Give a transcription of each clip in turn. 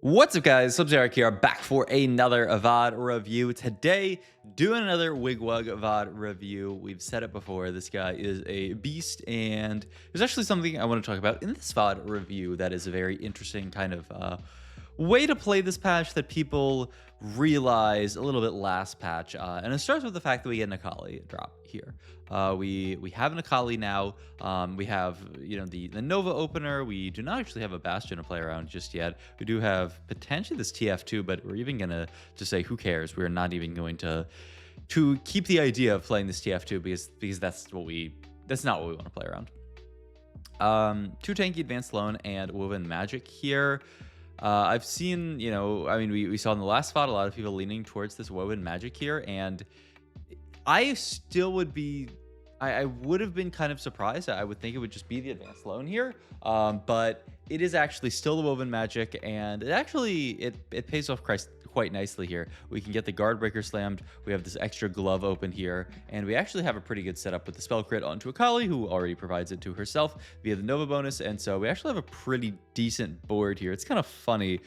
What's up, guys? Subzeric here, back for another VOD review. Today, doing another Wigwugg VOD review. We've said it before, this guy is a beast, and there's actually something I want to talk about in this VOD review that is a very interesting kind of way to play this patch that people realize a little bit last patch. And it starts with the fact that we get an Akali drop here. We have an Akali now. We have the Nova opener. We do not actually have a Bastion to play around just yet. We do have potentially this TF2, but we're even gonna just say who cares. We're not even going to keep the idea of playing this TF2 because that's not what we want to play around. Two tanky advanced loan and woven magic here. I've seen, we saw in the last spot a lot of people leaning towards this woven magic here, and I still would be, I would have been kind of surprised. I would think it would just be the advanced loan here, but it is actually still the woven magic, and it pays off quite nicely here. We can get the guard breaker slammed. We have this extra glove open here, and we actually have a pretty good setup with the spell crit onto Akali, who already provides it to herself via the Nova bonus, and so we actually have a pretty decent board here. It's kind of funny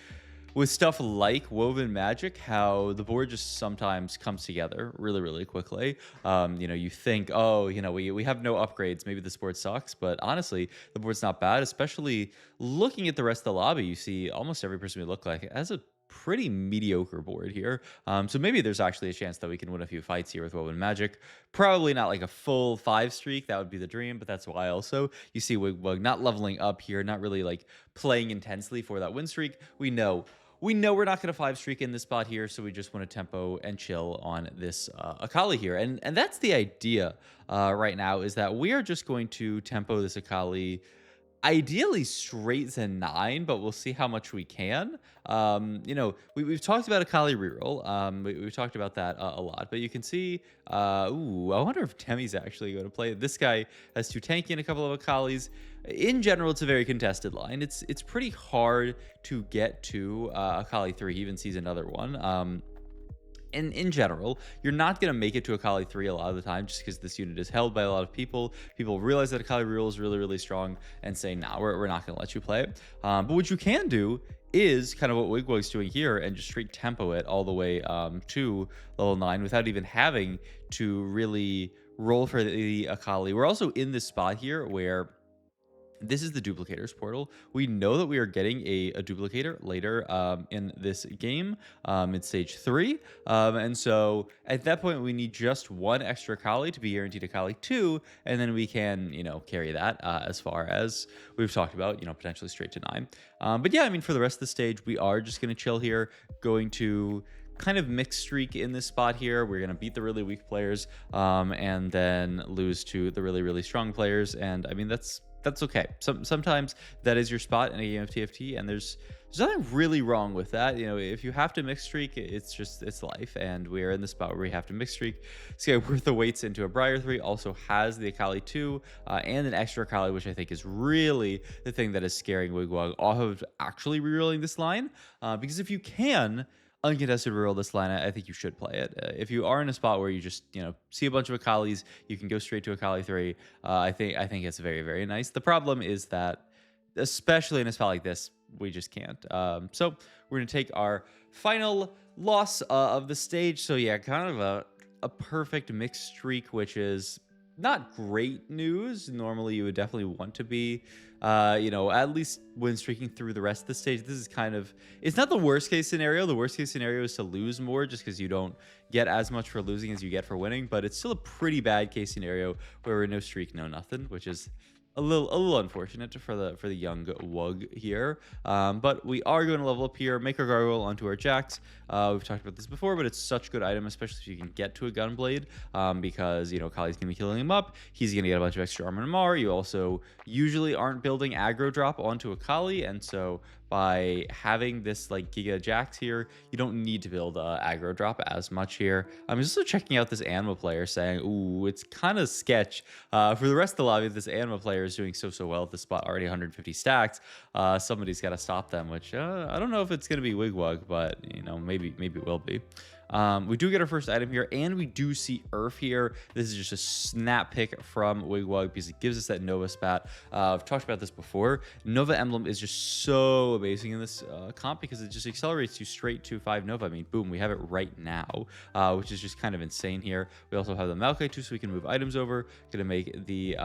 with stuff like woven magic, how the board just sometimes comes together really, really quickly. You think, oh, we have no upgrades. Maybe this board sucks, but honestly, the board's not bad, especially looking at the rest of the lobby. You see almost every person we look like has a pretty mediocre board here. So maybe there's actually a chance that we can win a few fights here with woven magic. Probably not like a full 5 streak. That would be the dream, but that's why also you see Wigwugg not leveling up here, not really like playing intensely for that win streak. We know we're not going to 5 streak in this spot here, so we just want to tempo and chill on this Akali here. And that's the idea right now, is that we are just going to tempo this Akali ideally straight to 9, but we'll see how much we can. We've talked about Akali reroll. We've talked about that a lot, but you can see, I wonder if Temmie's actually going to play. This guy has 2 tanky and a couple of Akalis. In general, it's a very contested line. It's pretty hard to get to Akali 3. He even sees another one. In general, you're not going to make it to Akali 3 a lot of the time, just because this unit is held by a lot of people. People realize that Akali reroll is really, really strong and say, nah, we're not going to let you play it. But what you can do is kind of what Wigwugg's doing here, and just straight tempo it all the way to level 9 without even having to really roll for the Akali. We're also in this spot here where this is the duplicators portal. We know that we are getting a duplicator later in this game. It's stage 3. And so at that point, we need just 1 extra Akali to be guaranteed Akali 2. And then we can, carry that as far as we've talked about, potentially straight to 9. But yeah, for the rest of the stage, we are just going to chill here, going to kind of mixed streak in this spot here. We're going to beat the really weak players and then lose to the really, really strong players. And that's okay. Sometimes that is your spot in a game of TFT, and there's nothing really wrong with that. If you have to mix streak, it's life, and we're in the spot where we have to mix streak. This guy worth the weights into a Briar 3 also has the Akali 2 and an extra Akali, which I think is really the thing that is scaring Wigwugg off of actually rerolling this line, because if you can uncontested reroll this line, I think you should play it. If you are in a spot where you just see a bunch of Akalis, you can go straight to Akali 3. I think it's very, very nice. The problem is that, especially in a spot like this, we just can't. So we're gonna take our final loss of the stage. So yeah, kind of a perfect mixed streak, which is not great news. Normally you would definitely want to be at least win streaking through the rest of the stage. This is it's not the worst case scenario. The worst case scenario is to lose more, just because you don't get as much for losing as you get for winning, but it's still a pretty bad case scenario where we're no streak, no nothing, which is a little unfortunate for the young Wug here. But we are going to level up here, make our gargoyle onto our Jax. We've talked about this before, but it's such a good item, especially if you can get to a Gunblade, because Kali's gonna be killing him up. He's gonna get a bunch of extra armor and Mar. You also usually aren't building aggro drop onto Akali, and so by having this like Giga Jax here, you don't need to build aggro drop as much here. I'm just also checking out this Anima player, saying, ooh, it's kind of sketch. For the rest of the lobby, this Anima player is doing so well at this spot, already 150 stacks. Somebody's got to stop them, which I don't know if it's going to be Wigwugg, but maybe it will be. We do get our first item here, and we do see Earth here. This is just a snap pick from Wigwugg because it gives us that Nova spat. I've talked about this before. Nova Emblem is just so amazing in this comp because it just accelerates you straight to 5 Nova. I mean, boom, we have it right now, which is just kind of insane here. We also have the Maokai too, so we can move items over. Gonna make the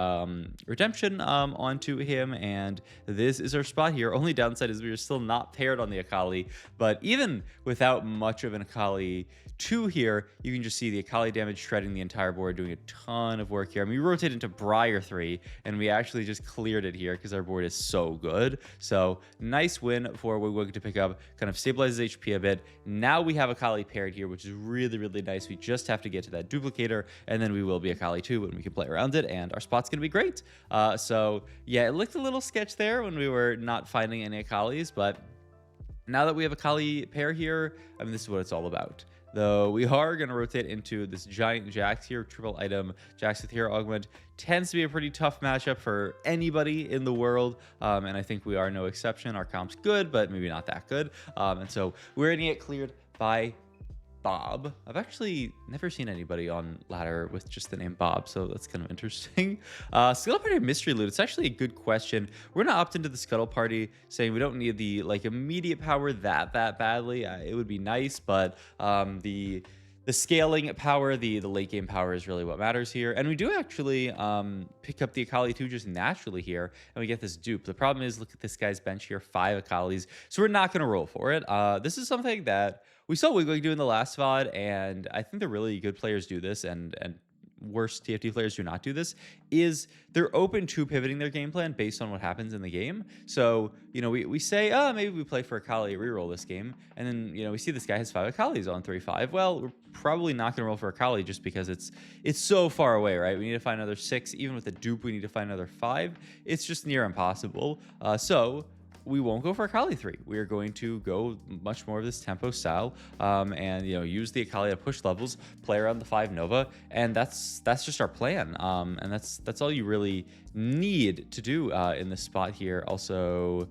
redemption onto him, and this is our spot here. Only downside is we are still not paired on the Akali, but even without much of an Akali 2 here, you can just see the Akali damage shredding the entire board, doing a ton of work here. I mean, we rotate into Briar 3, and we actually just cleared it here because our board is so good. So nice win for Wigwugg to pick up, kind of stabilizes HP a bit. Now we have Akali paired here, which is really, really nice. We just have to get to that duplicator, and then we will be Akali 2 when we can play around it, and our spot's gonna be great. So yeah, it looked a little sketch there when we were not finding any Akalis, but now that we have Akali pair here, I mean, this is what it's all about. Though we are going to rotate into this giant Jax here, triple item. Jax with Hero Augment tends to be a pretty tough matchup for anybody in the world, and I think we are no exception. Our comp's good, but maybe not that good, and so we're going to get cleared by Bob. I've actually never seen anybody on ladder with just the name Bob, so that's kind of interesting. Scuttle Party Mystery Loot. It's actually a good question. We're gonna opt into the Scuttle Party, saying we don't need the like immediate power that badly. It would be nice, but the scaling power, the late game power is really what matters here. And we do actually pick up the Akali 2 just naturally here, and we get this dupe. The problem is, look at this guy's bench here, 5 Akalis. So we're not going to roll for it. This is something that we saw Wigwugg do in the last VOD, and I think the really good players do this, and worse TFT players do not do this, is they're open to pivoting their game plan based on what happens in the game. So, you know, we say, oh, maybe we play for Akali reroll this game, and then, you know, we see this guy has 5 Akalis on 3-5. Well, we're probably not going to roll for Akali just because it's so far away, right? We need to find another 6. Even with the dupe, we need to find another 5. It's just near impossible. So we won't go for Akali 3. We are going to go much more of this tempo style, and you know, use the Akali to push levels, play around the 5 Nova, and that's just our plan. And that's all you really need to do in this spot here. Also,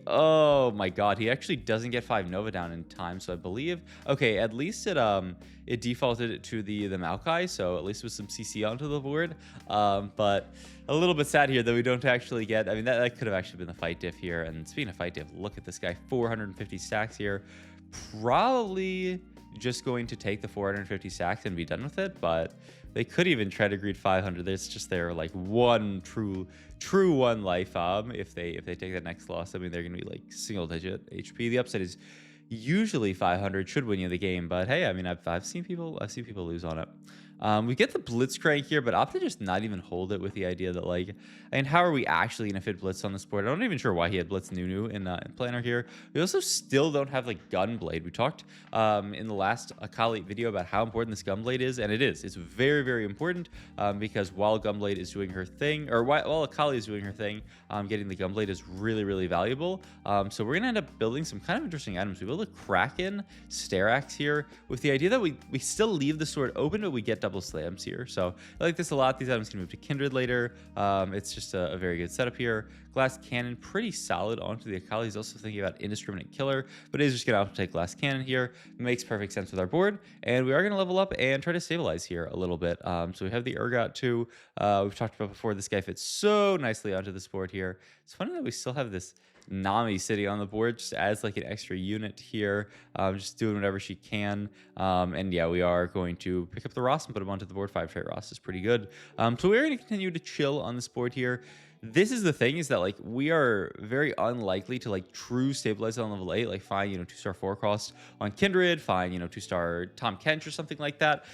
oh my god, he actually doesn't get 5 Nova down in time, so I believe, okay, at least it defaulted to the Maokai, so at least with some CC onto the board. But a little bit sad here that we don't actually get, I mean, that could have actually been the fight diff here. And speaking of fight diff, look at this guy, 450 stacks here. Probably just going to take the 450 stacks and be done with it, but they could even try to greed 500. There's just their like one true one life. If they take that next loss, I mean, they're gonna be like single digit HP. The upside is usually 500 should win you the game, but hey, I mean, I've seen people lose on it. We get the Blitzcrank here, but opt to just not even hold it with the idea that, like, I mean, how are we actually going to fit Blitz on this board? I'm not even sure why he had Blitz Nunu in Planner here. We also still don't have, like, Gunblade. We talked in the last Akali video about how important this Gunblade is, and it is. It's very, very important because while Gunblade is doing her thing, or while Akali is doing her thing, getting the Gunblade is really, really valuable. So we're going to end up building some kind of interesting items. We build a Kraken Stair Axe here with the idea that we still leave the sword open, but we get double slams here. So I like this a lot. These items can move to Kindred later. It's just a very good setup here. Glass Cannon, pretty solid onto the Akali. He's also thinking about Indiscriminate Killer, but he's just going to take Glass Cannon here. Makes perfect sense with our board, and we are going to level up and try to stabilize here a little bit. So we have the Urgot too. We've talked about before. This guy fits so nicely onto this board here. It's funny that we still have this Nami sitting on the board just as like an extra unit here, just doing whatever she can. And yeah, we are going to pick up the Ross and put him onto the board. 5 trait Ross is pretty good. So we're going to continue to chill on this board here. This is the thing, is that like we are very unlikely to like true stabilize on level 8, like find, you know, 2-star 4 cost on Kindred, find, you know, 2-star Tom Kench or something like that.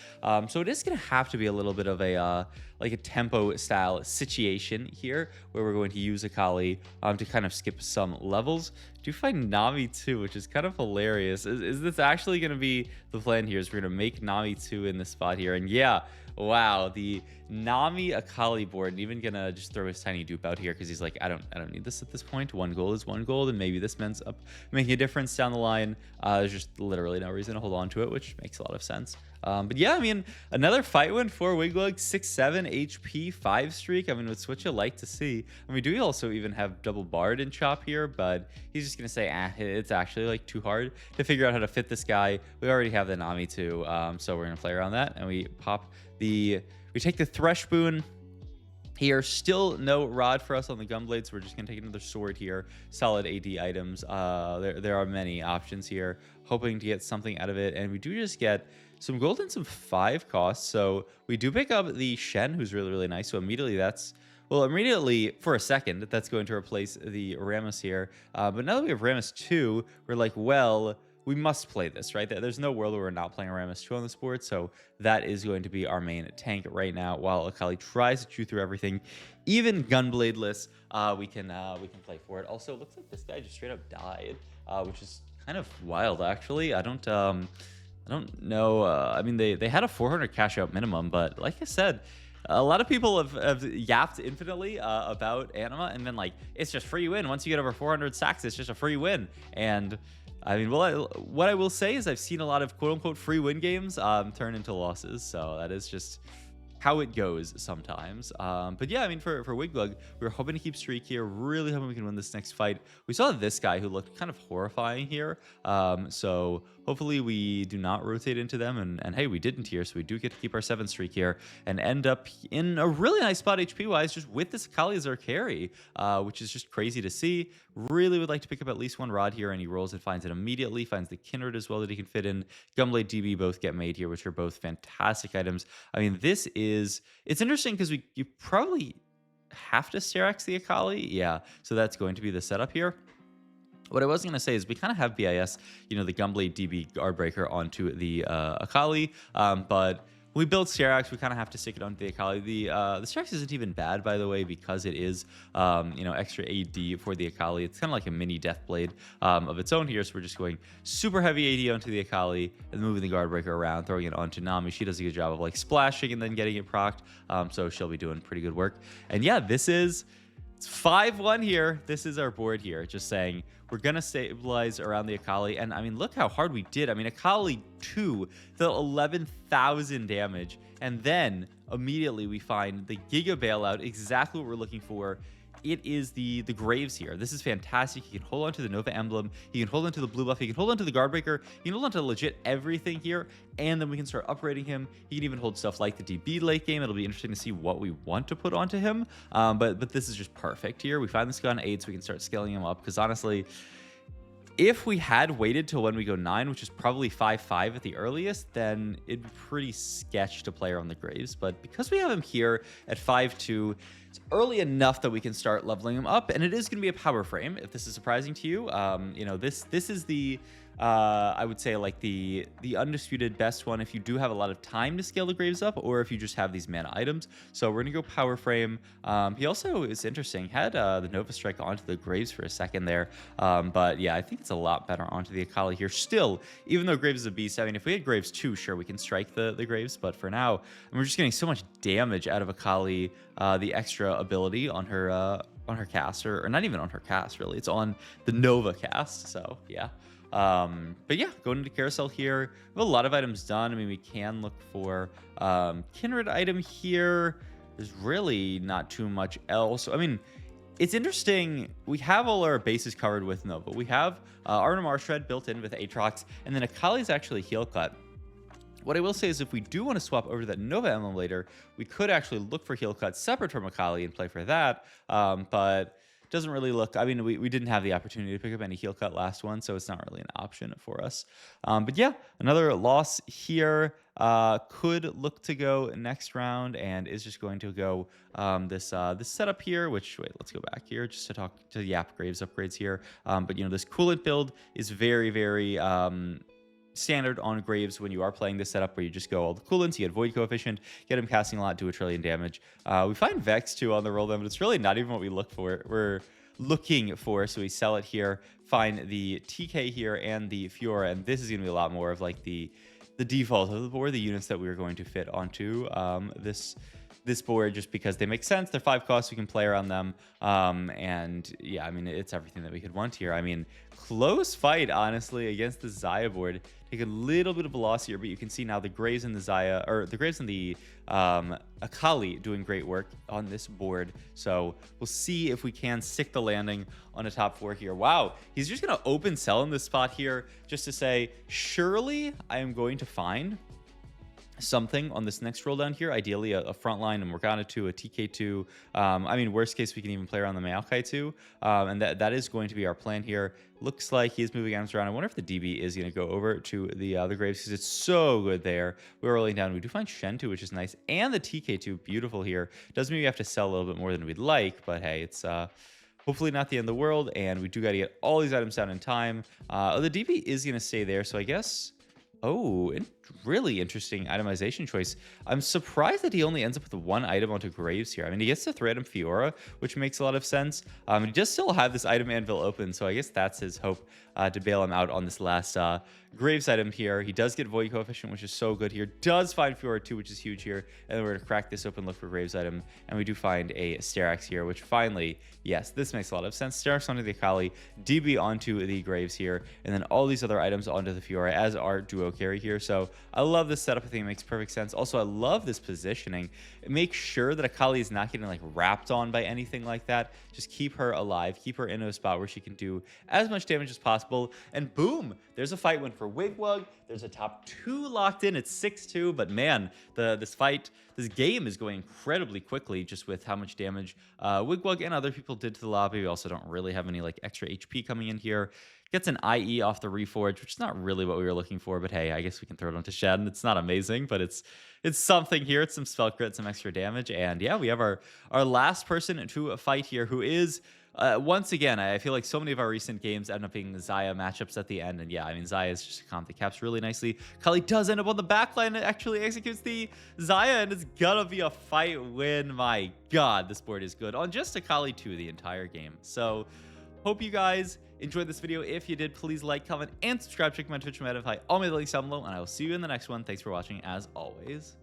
So it is going to have to be a little bit of a like a tempo style situation here where we're going to use Akali to kind of skip some levels. Do find Nami 2, which is kind of hilarious. Is this actually going to be the plan here? Is we're going to make Nami 2 in this spot here? And yeah, wow, the Nami Akali board, and even gonna just throw his tiny dupe out here because he's like, I don't need this at this point. 1 gold is 1 gold, and maybe this ends up making a difference down the line. There's just literally no reason to hold on to it, which makes a lot of sense. But yeah, I mean, another fight win for Wigwugg, 6-7 HP, 5 streak. I mean, it's what you like to see. I mean, we do also even have double bard in chop here, but he's just gonna say, it's actually like too hard to figure out how to fit this guy. We already have the Nami too, so we're gonna play around that, and we take the Thresh boon. Here, still no rod for us on the Gunblade, so we're just going to take another sword here. Solid AD items. There are many options here. Hoping to get something out of it, and we do just get some gold and some 5 costs. So we do pick up the Shen, who's really, really nice. So immediately immediately, for a second, that's going to replace the Rammus here. But now that we have Rammus 2, we're like, well, we must play this, right? There's no world where we're not playing Rammus 2 on this board, so that is going to be our main tank right now, while Akali tries to chew through everything. Even Gunbladeless, we can play for it. Also, it looks like this guy just straight up died, which is kind of wild, actually. I don't know. I mean, they had a 400 cash out minimum, but like I said, a lot of people have yapped infinitely about Anima, and then like, it's just free win. Once you get over 400 stacks, it's just a free win. And I mean, what I will say is I've seen a lot of quote-unquote free win games turn into losses, so that is just how it goes sometimes. But yeah, I mean, for Wigwugg, we were hoping to keep streak here, really hoping we can win this next fight. We saw this guy who looked kind of horrifying here, so hopefully we do not rotate into them, and hey, we didn't here, so we do get to keep our 7th streak here and end up in a really nice spot HP-wise, just with this Akali as our carry, which is just crazy to see. Really would like to pick up at least 1 rod here, and he rolls and finds it immediately, finds the Kindred as well that he can fit in. Gunblade DB both get made here, which are both fantastic items. I mean, it's interesting because you probably have to Sterex the Akali. Yeah, so that's going to be the setup here. What I was going to say is we kind of have BIS, the Gunblade DB guard breaker onto the Akali, but when we build Sterex, we kind of have to stick it onto the Akali. The Sterex isn't even bad, by the way, because it is, extra AD for the Akali. It's kind of like a mini Deathblade of its own here, so we're just going super heavy AD onto the Akali and moving the guard breaker around, throwing it onto Nami. She does a good job of like splashing and then getting it procced, so she'll be doing pretty good work. And yeah, it's 5-1 here. This is our board here, just saying we're going to stabilize around the Akali. And I mean, look how hard we did. I mean, Akali 2, the 11,000 damage. And then immediately we find the Giga bailout, exactly what we're looking for. It is the Graves here. This is fantastic. He can hold on to the Nova emblem. He can hold on to the blue buff. He can hold on to the guard breaker. He can hold on to legit everything here. And then we can start upgrading him. He can even hold stuff like the DB late game. It'll be interesting to see what we want to put onto him. But this is just perfect here. We find this guy on 8, so we can start scaling him up. Because honestly, if we had waited till when we go 9, which is probably 5-5 at the earliest, then it'd be pretty sketch to play around the Graves. But because we have him here at 5-2, it's early enough that we can start leveling him up, and it is going to be a power frame. If this is surprising to you, this is the I would say like the undisputed best one if you do have a lot of time to scale the Graves up, or if you just have these mana items. So we're gonna go power frame. He also is interesting, had the Nova Strike onto the Graves for a second there, but yeah, I think it's a lot better onto the Akali here. Still, even though Graves is a beast, I mean, if we had Graves 2, sure, we can strike the Graves, but for now, we're just getting so much damage out of Akali. The extra ability on her cast, or not even on her cast, really, it's on the Nova cast. So yeah, but yeah, going into carousel here, we have a lot of items done. I mean, we can look for Kindred item here. There's really not too much else. I mean, it's interesting. We have all our bases covered with Nova. We have Arnhem Shred built in with Aatrox, and then Akali's actually heal cut. What I will say is if we do want to swap over to that Nova emblem later, we could actually look for heal cuts separate from Akali and play for that, but it doesn't really look... I mean, we didn't have the opportunity to pick up any heal cut last one, so it's not really an option for us. But yeah, another loss here. Could look to go next round, and is just going to go this setup here, which, wait, let's go back here just to talk to the Graves upgrades here. But, this coolant build is very, very... standard on Graves when you are playing this setup, where you just go all the coolants, you get void coefficient, get him casting a lot, do 1 trillion damage. We find Vex too on the roll them, but it's really not even what we look for. We're looking for, so we sell it here, find the TK here and the Fiora, and this is going to be a lot more of like the default of the board, the units that we are going to fit onto this this board just because they make sense. They're 5 costs. We can play around them. And yeah, I mean, it's everything that we could want here. I mean, close fight, honestly, against the Xayah board. Take a little bit of velocity here, but you can see now the Graves and the Xayah, or the Graves and the Akali doing great work on this board. So we'll see if we can stick the landing on a top 4 here. Wow, he's just going to open sell in this spot here just to say, surely I am going to find something on this next roll down here, ideally a frontline, a Morgana 2, a TK 2. I mean, worst case, we can even play around the Maokai 2. And that is going to be our plan here. Looks like he's moving items around. I wonder if the DB is going to go over to the Graves because it's so good there. We're rolling down. We do find Shen 2, which is nice. And the TK 2, beautiful here. Does mean we have to sell a little bit more than we'd like, but hey, it's hopefully not the end of the world. And we do got to get all these items down in time. The DB is going to stay there, so I guess... Oh, really interesting itemization choice. I'm surprised that he only ends up with 1 item onto Graves here. I mean, he gets to 3 item Fiora, which makes a lot of sense. He does still have this item anvil open, so I guess that's his hope to bail him out on this last Graves item here. He does get Void Coefficient, which is so good here. Does find Fiora 2, which is huge here. And then we're going to crack this open, look for Graves item. And we do find a Sterax here, which finally, yes, this makes a lot of sense. Sterax onto the Akali, DB onto the Graves here, and then all these other items onto the Fiora as our duo carry here. So I love this setup. I think it makes perfect sense. Also, I love this positioning. Make sure that Akali is not getting like wrapped on by anything like that. Just keep her alive, keep her in a spot where she can do as much damage as possible. And boom, there's a fight win for Wigwugg. There's a top 2 locked in. It's 6-2, but man, this game is going incredibly quickly just with how much damage Wigwugg and other people did to the lobby. We also don't really have any like extra HP coming in here. Gets an IE off the Reforge, which is not really what we were looking for, but hey, I guess we can throw it onto Shen. It's not amazing, but it's something here. It's some spell crit, some extra damage, and yeah, we have our last person to fight here, who is once again, I feel like so many of our recent games end up being Xayah matchups at the end, and yeah, I mean, Xayah is just a comp that caps really nicely. Kali does end up on the backline and actually executes the Xayah, and it's gonna be a fight win. My god, this board is good on just Akali 2 the entire game. So hope you guys enjoyed this video. If you did, please like, comment, and subscribe. Check my Twitch and my All my links down below, and I will see you in the next one. Thanks for watching, as always.